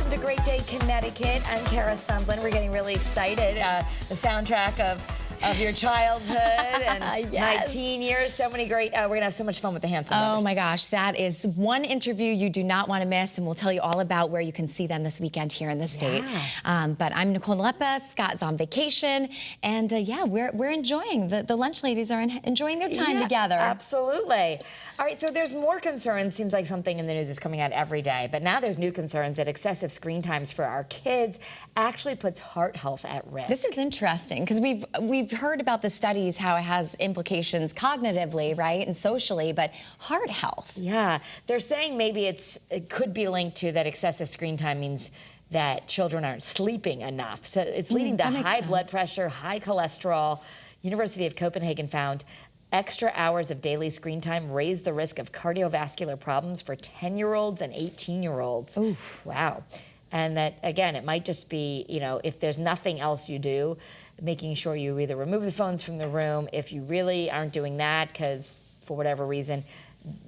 welcome to Great Day, Connecticut. I'm Kara Sundlin. We're getting really excited. The soundtrack of your childhood and my teen years. So many great, we're going to have so much fun with the Hanson brothers. Oh my gosh, that is one interview you do not want to miss, and we'll tell you all about where you can see them this weekend here in the state. But I'm Nicole Nalepa, Scott's on vacation, and yeah, we're enjoying, the lunch ladies are enjoying their time together. Absolutely. All right, so there's more concerns. Seems like something in the news is coming out every day, but now there's new concerns that excessive screen times for our kids actually puts heart health at risk. This is interesting because we've heard about the studies, how it has implications cognitively, right, and socially, but heart health. Yeah, they're saying maybe it could be linked to that excessive screen time means that children aren't sleeping enough. So it's leading to high blood pressure, high cholesterol. University of Copenhagen found extra hours of daily screen time raise the risk of cardiovascular problems for 10-year-olds and 18-year-olds. Oof. Wow. And that, again, it might just be, you know, if there's nothing else you do, making sure you either remove the phones from the room. If you really aren't doing that because for whatever reason,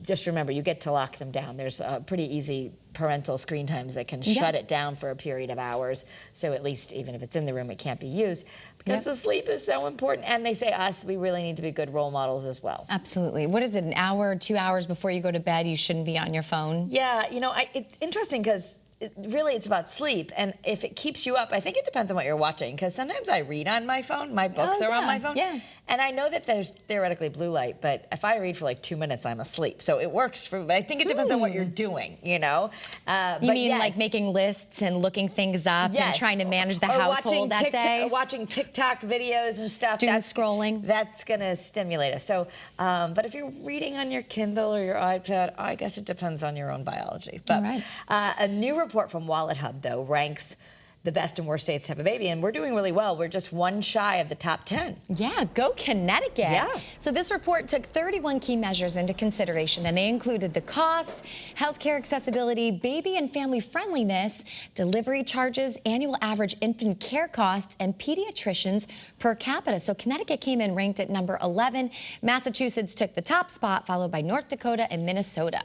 just remember, you get to lock them down. There's pretty easy parental screen times that can shut it down for a period of hours. So at least even if it's in the room, it can't be used because the sleep is so important. And they say we really need to be good role models as well. Absolutely. What is it, an hour, 2 hours before you go to bed, you shouldn't be on your phone? Yeah, you know, it's interesting because really it's about sleep, and if it keeps you up, I think it depends on what you're watching, because sometimes I read on my phone, my books are on my phone, and I know that there's theoretically blue light, but if I read for like 2 minutes, I'm asleep. So it works for me. I think it depends on what you're doing, you know? You mean like making lists and looking things up and trying to manage the household that day? Watching TikTok videos and stuff. Doom scrolling. That's gonna stimulate us. So, but if you're reading on your Kindle or your iPad, I guess it depends on your own biology. But a new report from Wallet Hub, though, ranks the best and worst states to have a baby, and we're doing really well. We're just one shy of the top 10. Yeah, go Connecticut. Yeah. So this report took 31 key measures into consideration, and they included the cost, healthcare accessibility, baby and family friendliness, delivery charges, annual average infant care costs, and pediatricians per capita. So Connecticut came in ranked at number 11. Massachusetts took the top spot, followed by North Dakota and Minnesota.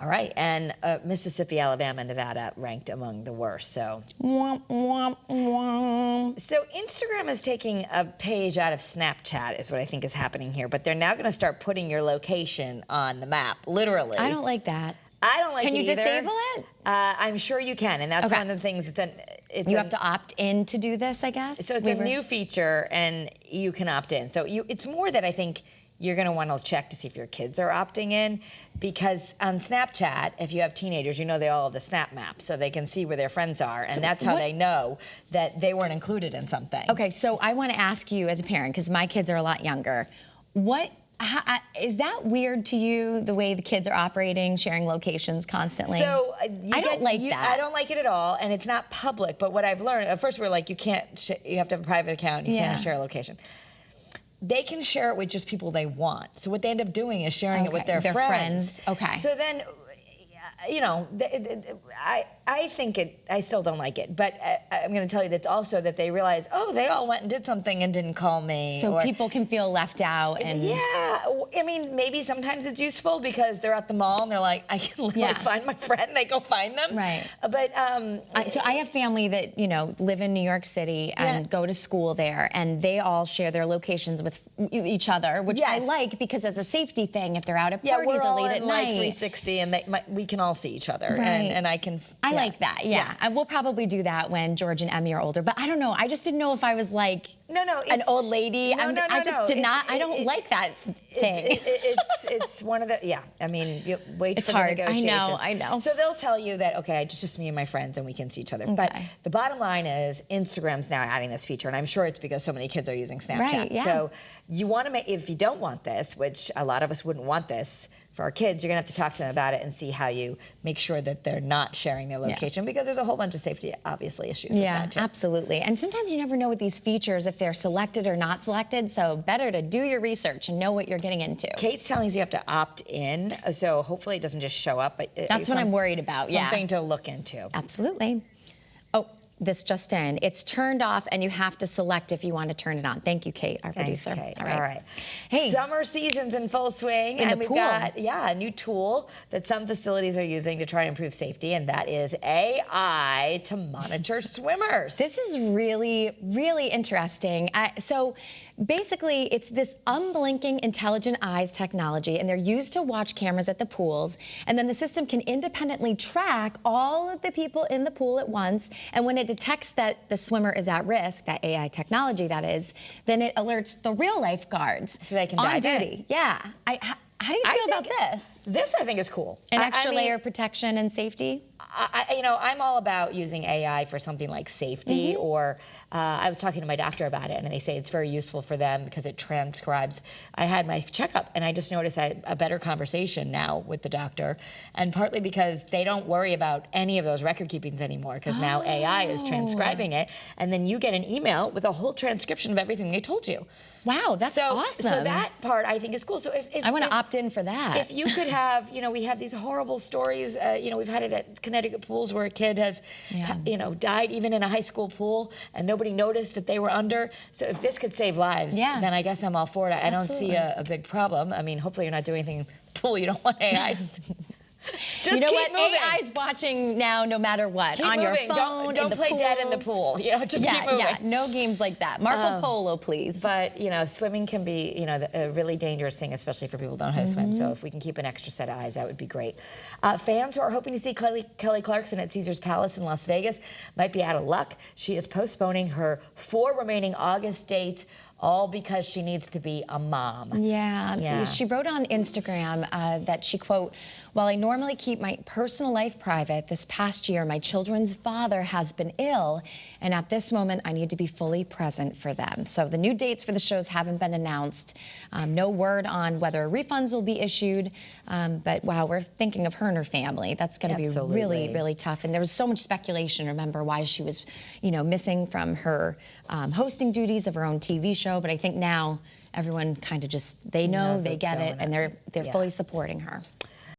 All right, and Mississippi, Alabama, and Nevada ranked among the worst. So, so Instagram is taking a page out of Snapchat, is what I think is happening here. But they're now going to start putting your location on the map, literally. I don't like that. I don't like it either. Can you disable it? I'm sure you can, and that's one of the things. You have to opt in to do this, I guess. So it's a new feature, and you can opt in. So it's more that I think you're going to want to check to see if your kids are opting in, because on Snapchat, if you have teenagers, you know they all have the Snap Map, so they can see where their friends are, and that's how they know that they weren't included in something. Okay, so I want to ask you as a parent, because my kids are a lot younger, is that weird to you, the way the kids are operating, sharing locations constantly? So I don't like that. I don't like it at all, and it's not public. But what I've learned, at first we're like, you have to have a private account, you can't share a location. They can share it with just people they want. So what they end up doing is sharing it with their friends. Okay. So then, you know, I still don't like it, but I'm going to tell you that also that they realize, oh, they all went and did something and didn't call me. So people can feel left out. And yeah, I mean, maybe sometimes it's useful because they're at the mall and they're like, I can literally find my friend. They go find them. Right. But so I have family that live in New York City and go to school there, and they all share their locations with each other, which I like because as a safety thing, if they're out at parties or late at night, 360, and we can all see each other, and I can. I like that. Yeah. And we'll probably do that when George and Emmy are older. But I don't know. I just didn't know if I was like an old lady. I just did not. I don't like that thing. It's one of the. I mean, you wait for the negotiations. I know. So they'll tell you that it's just me and my friends, and we can see each other. But the bottom line is, Instagram's now adding this feature, and I'm sure it's because so many kids are using Snapchat. Right, yeah. So you want to make, if you don't want this, which a lot of us wouldn't want this for our kids, you're gonna have to talk to them about it and see how you make sure that they're not sharing their location, because there's a whole bunch of safety, obviously, issues with that too. Yeah, absolutely. And sometimes you never know with these features if they're selected or not selected, so better to do your research and know what you're getting into. Kate's telling us you have to opt in, so hopefully it doesn't just show up. But that's what I'm worried about, Something to look into. Absolutely. Oh, this just in. It's turned off, and you have to select if you want to turn it on. Thank you, Kate, our Thanks, producer. Kate. All right. All right. Hey. Summer season's in full swing, In and the we've pool. got a new tool that some facilities are using to try and improve safety, and that is AI to monitor swimmers. This is really, really interesting. So basically, it's this unblinking intelligent eyes technology, and they're used to watch cameras at the pools, and then the system can independently track all of the people in the pool at once, and when it detects that the swimmer is at risk, that AI technology that is, then it alerts the real lifeguards So they can on dive in. duty. Yeah. How do you feel about this? This I think is cool. An I extra mean, layer of protection and safety? I'm all about using AI for something like safety, or I was talking to my doctor about it, and they say it's very useful for them because it transcribes. I had my checkup, and I just noticed I had a better conversation now with the doctor, and partly because they don't worry about any of those record keepings anymore, because now AI is transcribing it, and then you get an email with a whole transcription of everything they told you. Wow, that's awesome. So that part I think is cool. So if I want to opt in for that. If you could have, we have these horrible stories. We've had it at Connecticut pools where a kid has, died even in a high school pool, and nobody noticed that they were under. So if this could save lives, then I guess I'm all for it. I don't see a big problem. I mean, hopefully you're not doing anything pool you don't want AI. Just you know keep what? moving. AI's watching now, no matter what. Keep on moving. Your phone, Don't in the play dead in the pool. pool. Just keep moving. Yeah, no games like that. Marco Polo, please. But swimming can be a really dangerous thing, especially for people who don't know how to swim. So if we can keep an extra set of eyes, that would be great. Fans who are hoping to see Kelly Clarkson at Caesars Palace in Las Vegas might be out of luck. She is postponing her 4 remaining August dates, all because she needs to be a mom. Yeah. She wrote on Instagram that she, quote, "While I normally keep my personal life private, this past year my children's father has been ill, and at this moment I need to be fully present for them." So the new dates for the shows haven't been announced. No word on whether refunds will be issued, but wow, we're thinking of her and her family. That's going to be really, really tough. And there was so much speculation, remember, why she was, missing from her hosting duties of her own TV show. But I think now everyone kind of just, they know, they get it, and they're fully supporting her.